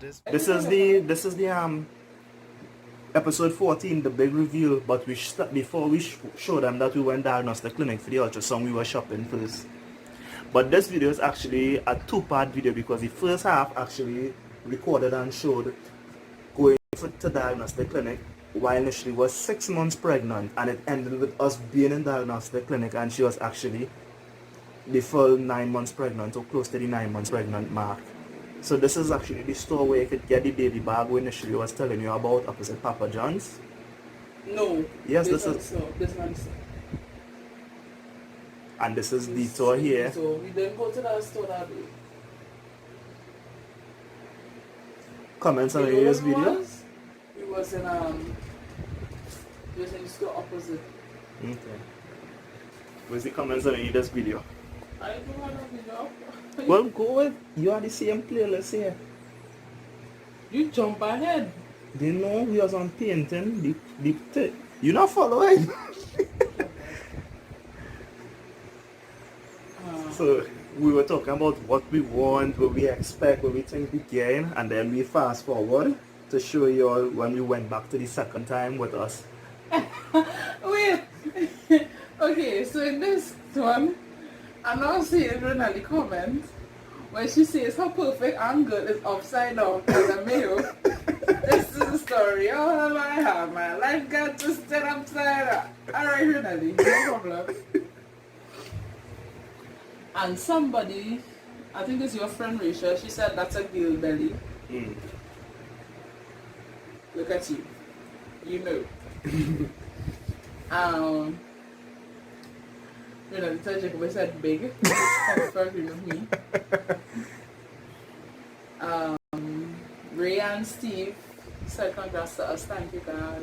S2: this is the episode 14, the big reveal, but before we show them that we went diagnostic clinic for the ultrasound, we were shopping first. But this video is actually a 2-part video because the first half actually recorded and showed going for to diagnostic clinic while initially was 6 months pregnant, and it ended with us being in diagnostic clinic and she was actually the full 9 months pregnant, or close to the 9 months pregnant mark. So this is actually the store where you could get the baby bag we initially was telling you about, opposite Papa John's.
S1: No.
S2: Yes,
S1: this
S2: is.
S1: one.
S2: And this is the store here.
S1: So we didn't go to that store that day.
S2: Comments on
S1: You know
S2: this
S1: what it
S2: video?
S1: was? It was in the store opposite.
S2: Okay. Where's the comments on this video?
S1: I don't want a video.
S2: Well, go with. You are the same playlist here.
S1: You jump ahead.
S2: They know we was on painting. You not following? So we were talking about what we want, what we expect, what we think we gain, and then we fast forward to show you all when we went back to the second time with us.
S1: Wait. Okay, so in this one, I'm now seeing Renali comment when she says her perfect angle is upside down as a male. This is the story all I have. My life got twisted upside down. Alright, Renali, no problem. And somebody, I think it's your friend Rachel, she said that's a girl belly. Look at you. You know. You know, the Jacob said big. Confirmed with me. Ray and Steve said congrats to us. Thank you guys.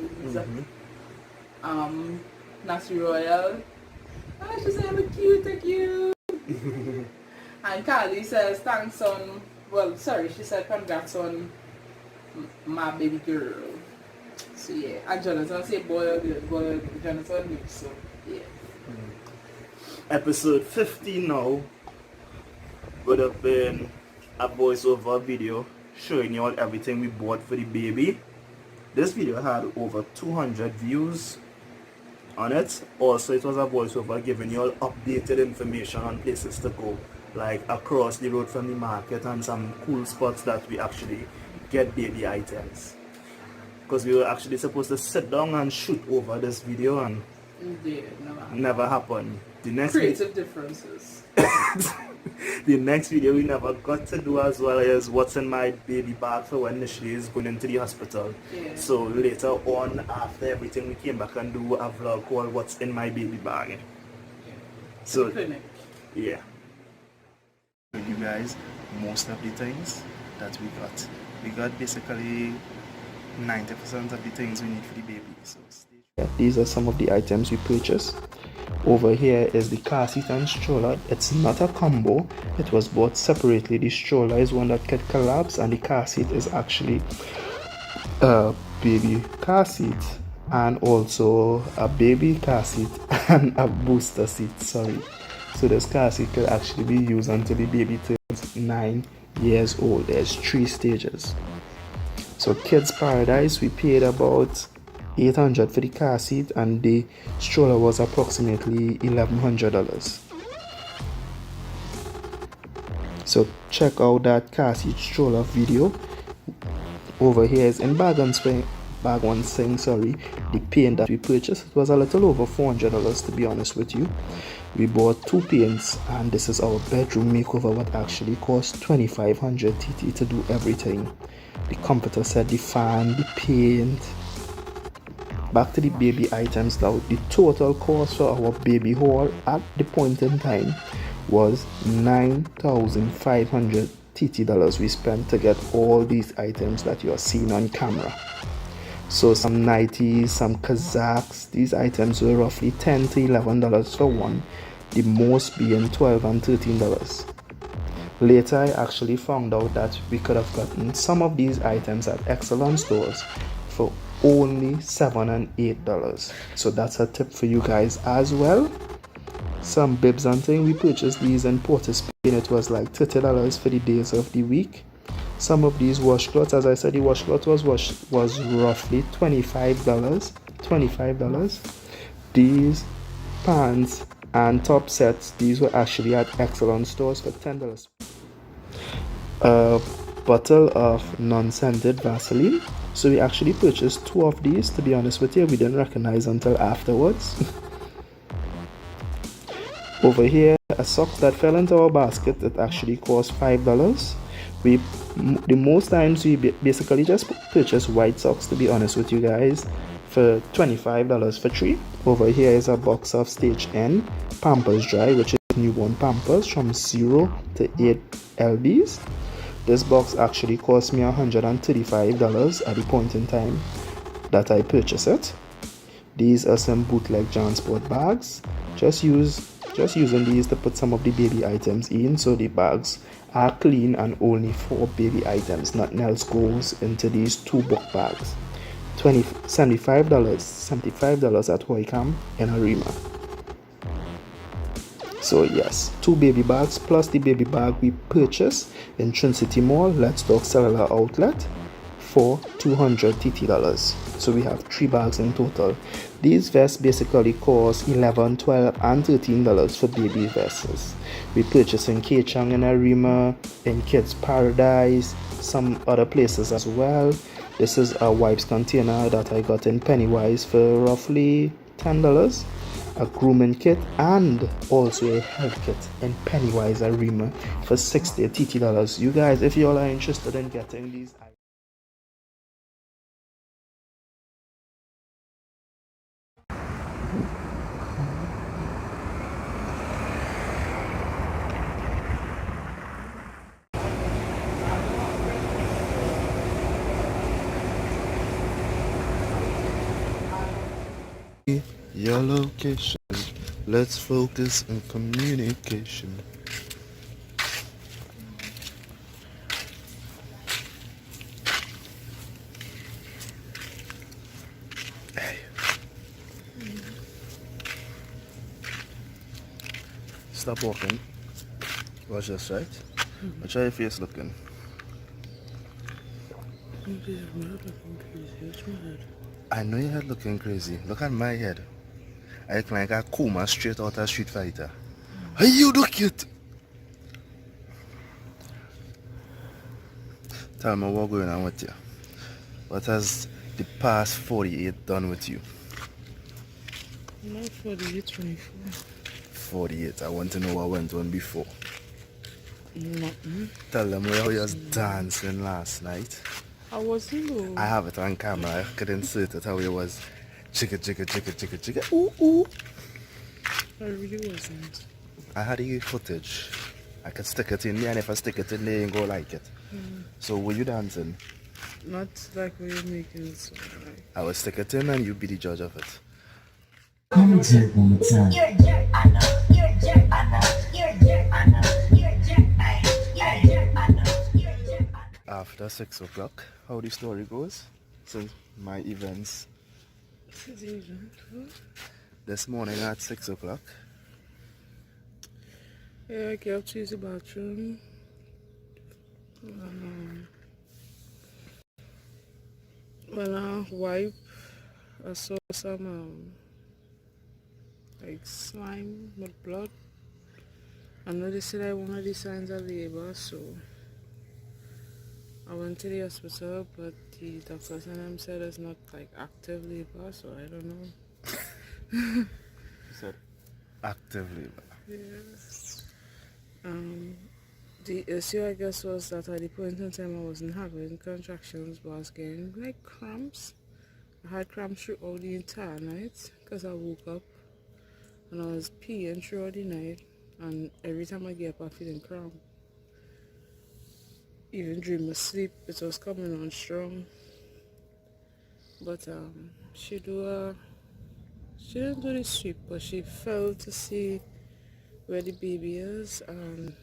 S1: Nasi Royal. She said I'm cute. And Carly says thanks on, well, sorry, she said congrats on my baby girl. So yeah, and Jonathan say boy or girl, Jonathan knew, so yeah.
S2: Episode 50 now would have been a voiceover video showing you all everything we bought for the baby. This video had over 200 views on it. Also, it was a voiceover giving you all updated information on places to go, like across the road from the market and some cool spots that we actually get baby items. Because we were actually supposed to sit down and shoot over this video, and never happened. The next
S1: creative differences.
S2: The next video we never got to do as well is what's in my baby bag for when Nishley is going into the hospital.
S1: Yeah.
S2: So later on, after everything, we came back and do a vlog called What's in My Baby Bag.
S1: Yeah.
S2: So
S1: Clinic.
S2: yeah. You guys, most of the things that we got. We got basically 90% of the things we need for the baby. So these are some of the items we purchased. Over here is the car seat and stroller. It's not a combo. It was bought separately. The stroller is one that could collapse, and the car seat is actually a baby car seat, and also a baby car seat and a booster seat. Sorry. So this car seat could actually be used until the baby turns 9 years old. There's 3 stages. So Kids Paradise, we paid about $800 for the car seat, and the stroller was approximately $1,100. So check out that car seat stroller video. Over here is in bag one thing, the paint that we purchased. It was a little over $400 to be honest with you. We bought 2 paints, and this is our bedroom makeover, what actually cost 2,500 TT to do everything. The comforter set, the fan, the paint. Back to the baby items now. The total cost for our baby haul at the point in time was $9,500 TT we spent to get all these items that you are seeing on camera. So some nighties, some Kazakhs, these items were roughly $10 to $11 for one, the most being $12 and $13. Later I actually found out that we could have gotten some of these items at excellent stores for only $7 and $8. So that's a tip for you guys as well. Some bibs and things, we purchased these in Port of Spain. It was like $30 for the days of the week. Some of these washcloths, as I said, the washcloth was roughly $25. These pants and top sets, these were actually at excellent stores for $10. A bottle of non-scented Vaseline So we actually purchased 2 of these. To be honest with you, we didn't recognize until afterwards. Over here, a sock that fell into our basket that actually cost $5. The most times we basically just purchase white socks, to be honest with you guys, for $25 for 3. Over here is a box of Stage N Pampers Dry, which is newborn Pampers from 0 to 8 lbs. This box actually cost me $135 at the point in time that I purchased it. These are some bootleg JanSport bags. Just using these to put some of the baby items in, so the bags are clean and only for baby items. Nothing else goes into these 2 book bags. $75 at Hoycam in Arima. So yes, 2 baby bags plus the baby bag we purchased in Trinity Mall, Let's Talk Cellular Outlet, for $200 TT. So we have 3 bags in total. These vests basically cost $11, $12, and $13 for baby vests. We purchased in K-Chang in Arima, in Kids Paradise, some other places as well. This is a wipes container that I got in Pennywise for roughly $10. A grooming kit and also a health kit in Pennywise Arima for $60 TT. You guys, if you all are interested in getting these items, your location. Let's focus on communication. Hey. Stop walking. Watch this, right? Watch how your face looking. I know your head looking crazy. Look at my head. I look like a Kuma straight out of Street Fighter. How you look cute? Tell me what's going on with you. What has the past 48 done with you?
S1: Not 48, 24.
S2: 48. I want to know what went on before.
S1: Nothing.
S2: Tell them where you was dancing last night.
S1: I wasn't though.
S2: I have it on camera. I could insert it how it was. Chicka, chicka, chicka, chicka, chicka. Ooh, ooh.
S1: I really wasn't.
S2: I had the footage. I could stick it in there, and if I stick it in there, you ain't gonna like it. So were you dancing?
S1: Not like what you're making it so like.
S2: I will stick it in and you be the judge of it.
S5: Come and jerk one more time. You're a jerk, I know. You're a jerk, I know. You're a jerk, I know. You're a jerk, you're a jerk, I know. You're a jerk, I know.
S2: After 6 o'clock, how the story goes? Since my events this morning at 6 o'clock.
S1: Yeah, I get up to use the bathroom. When I wipe, I saw some like slime with blood. I know they said I one of the signs of labor, so I went to the hospital, but the doctors and them said it's not like active labor, so I don't know.
S2: You said active labor.
S1: Yes. The issue I guess was that at the point in time I wasn't having contractions, but I was getting like cramps. I had cramps throughout the entire night because I woke up and I was peeing throughout the night, and every time I get up I feeling cramp. Even during my sleep it was coming on strong. But she didn't do the sweep, but she fell to see where the baby is, and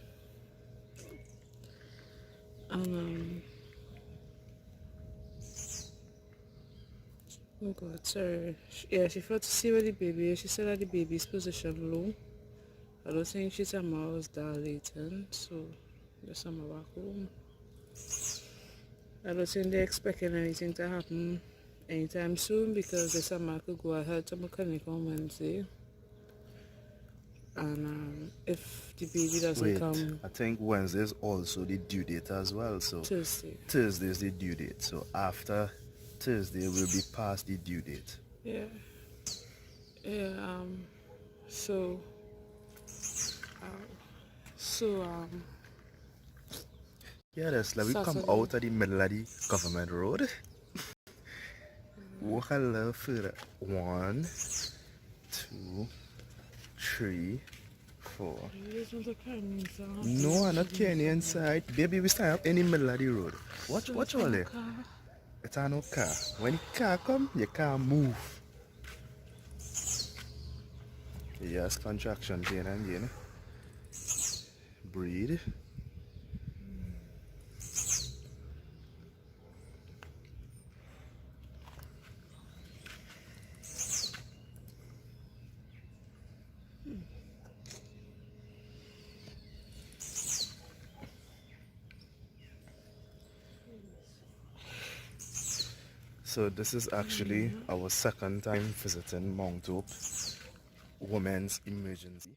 S1: oh god, sorry. She felt to see where the baby is. She said that the baby's position low. I don't think she somehow was dilating, so just send her back home. I don't think they're expecting anything to happen anytime soon, because the summer could go ahead to my clinic on Wednesday. And if the baby doesn't come,
S2: I think Wednesday is also the due date as well. So
S1: Thursday.
S2: Thursday is the due date. So after Thursday will be past the due date.
S4: Yeah. Yeah. So. So.
S2: Yeah, that's like we come
S4: Saturday.
S2: out of the middle of the government road. Walk a little further. 1, 2, 3, 4.
S4: You just want to carry me inside.
S2: No, I'm not carrying you inside. Baby, we stand up in the middle of the road. Watch all there. It's a no car. When the car come, you can't move. Yes, contraction pain and gain. Breathe. So this is actually our second time visiting Mount Hope Women's Emergency.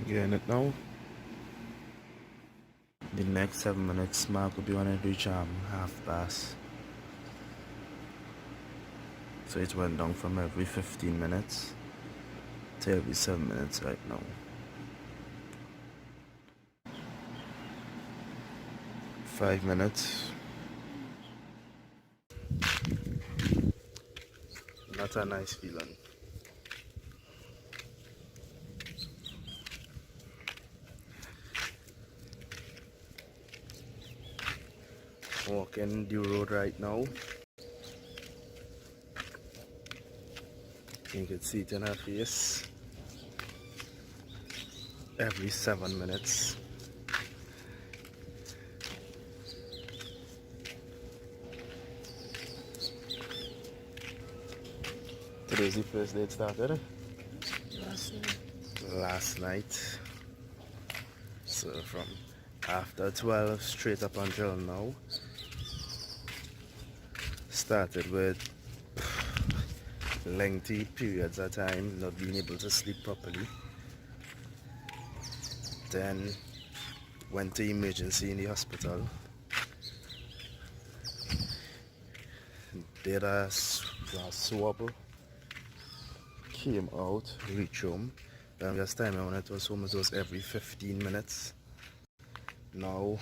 S2: Getting it now. The next 7 minutes mark will be when it reach half past. So it went down from every 15 minutes to every 7 minutes right now. Five minutes. Not a nice feeling. Walking the road right now. You can see it in her face. Every 7 minutes. Today's the first day it started. Last night. So from after 12 straight up until now. Started with lengthy periods of time not being able to sleep properly. Then went to emergency in the hospital. Did a swab. Came out, reached home. Then just time when it was home, it was every 15 minutes. Now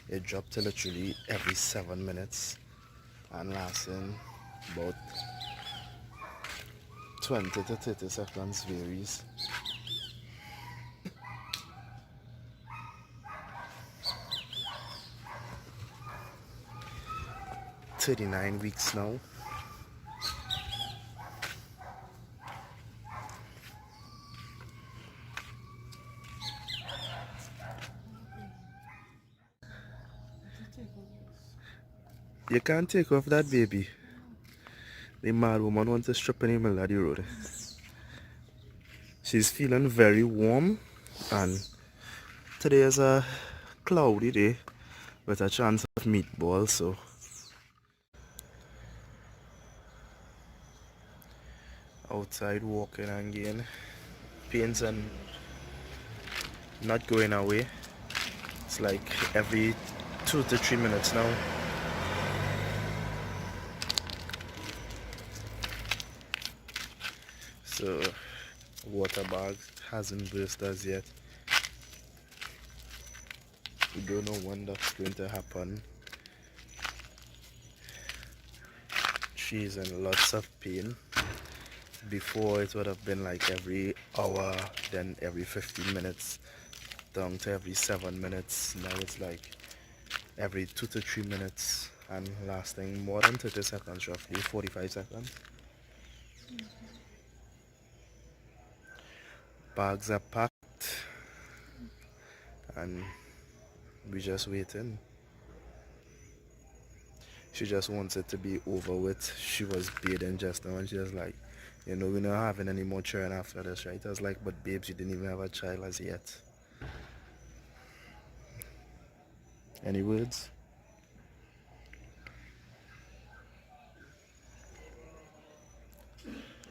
S2: it dropped to literally every 7 minutes and lasting about 20 to 30 seconds varies. "39 weeks now. You can't take off that baby. The mad woman wants to strip in the middle of the road. She's feeling very warm, and today is a cloudy day with a chance of meatballs, so outside walking again. Pains and not going away. It's like every 2 to 3 minutes now. So water bag hasn't burst as yet. We don't know when that's going to happen. She's in lots of pain. Before it would have been like every hour, then every 15 minutes, down to every 7 minutes. Now it's like every 2 to 3 minutes and lasting more than 30 seconds, roughly 45 seconds. Bags are packed and we just waiting. She just wants it to be over with. She was bathing just now and she was like, you know, we're not having any more children after this, right? I was like, but babes, you didn't even have a child as yet. Any words?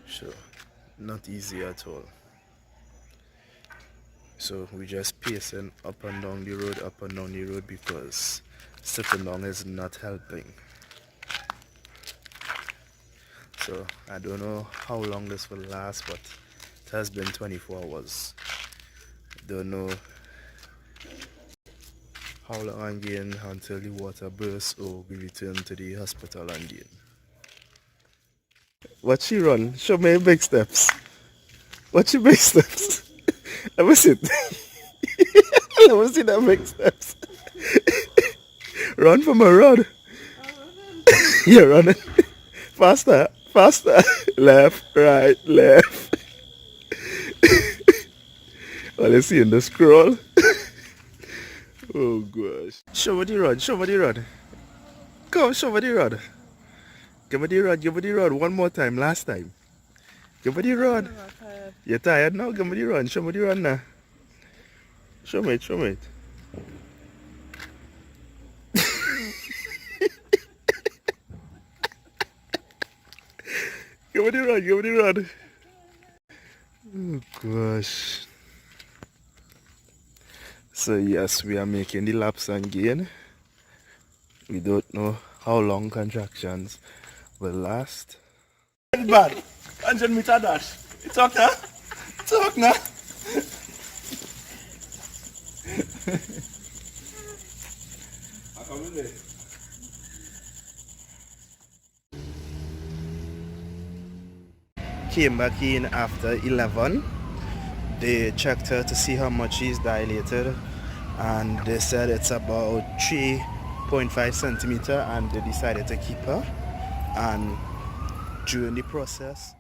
S2: So not easy at all. So we just pacing up and down the road, because sitting down is not helping. So I don't know how long this will last, but it has been 24 hours. Don't know how long again until the water bursts or we return to the hospital again. What she run? Show me big steps. What you big steps? Let me see. Let me see the big steps. Run from a rod. You're running. Faster, faster. Left, right, left. All you see in the scroll. Oh gosh. Show me the rod, show me the rod. Come, show me the rod. Give me the rod, give me the rod. One more time, last time. Give me the rod. You're tired now? Give me the rod. Show me the rod now. Show me it, show me it. Give me the rod, give me the rod. Oh gosh. So yes, we are making the laps again. We don't know how long contractions will last. It's bad. 100-meter dash. It's okay. It's okay. Came back in after 11. They checked her to see how much she's dilated, and they said it's about 3.5 centimeter, and they decided to keep her. And during the process,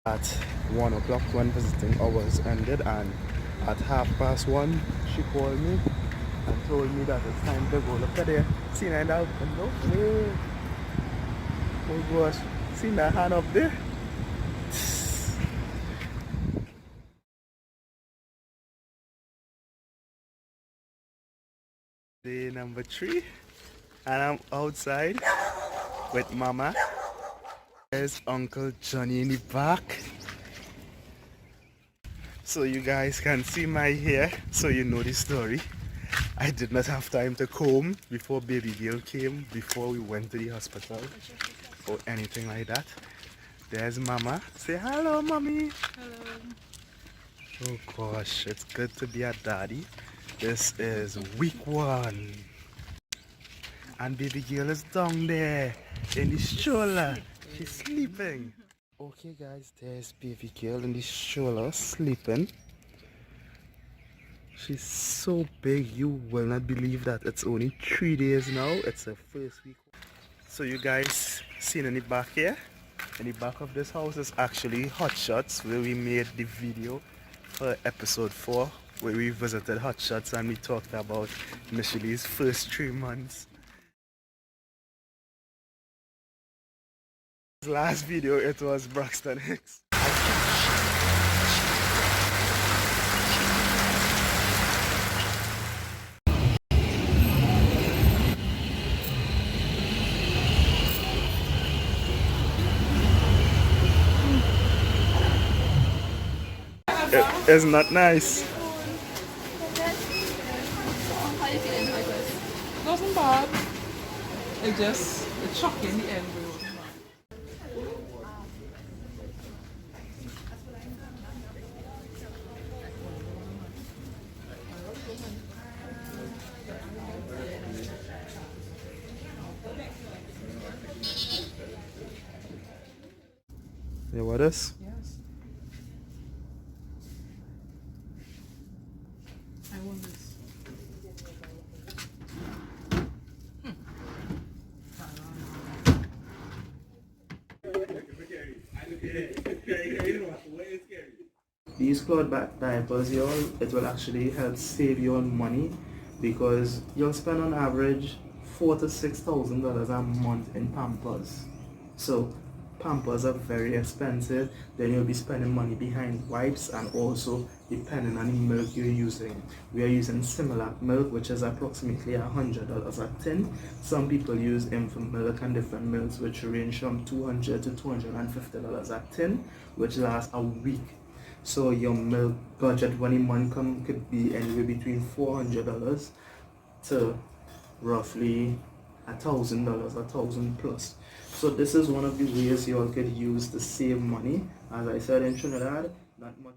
S2: at 1 o'clock when visiting hours ended, and at 1:30 she called me and told me that it's time to go. Look at there. See that out window? Hey. Oh gosh. See that hand up there? Day number 3, and I'm outside with Mama. There's Uncle Johnny in the back. So you guys can see my hair, so you know the story. I did not have time to comb before baby girl came, before we went to the hospital or anything like that. There's Mama. Say hello, Mommy.
S1: Hello.
S2: Oh gosh, it's good to be a daddy. This is week 1. And baby girl is down there in the stroller. She's sleeping. Okay guys, there's baby girl in the stroller sleeping. She's so big, you will not believe that it's only 3 days now. It's her first week. So you guys seen in the back here? In the back of this house is actually Hot Shots, where we made the video for episode 4, where we visited Hot Shots and we talked about Michelle's first 3 months. Last video it was Braxton Hicks. It's not nice.
S1: It wasn't bad. It's shocking in the end, but it wasn't bad.
S2: Yeah, what is?
S1: Yes. I want this.
S2: These cloth back diapers, it will actually help save you on money, because you'll spend on average $4,000 to $6,000 a month in Pampers. So Pampers are very expensive, then you'll be spending money behind wipes and also depending on the milk you're using. We are using similar milk, which is approximately $100 a tin. Some people use infant milk and different milks which range from $200 to $250 a tin, which lasts a week. So your milk budget when the money come could be anywhere between $400 to roughly $1,000, $1,000 plus. So this is one of the ways you all could use to save money. As I said, in Trinidad, not much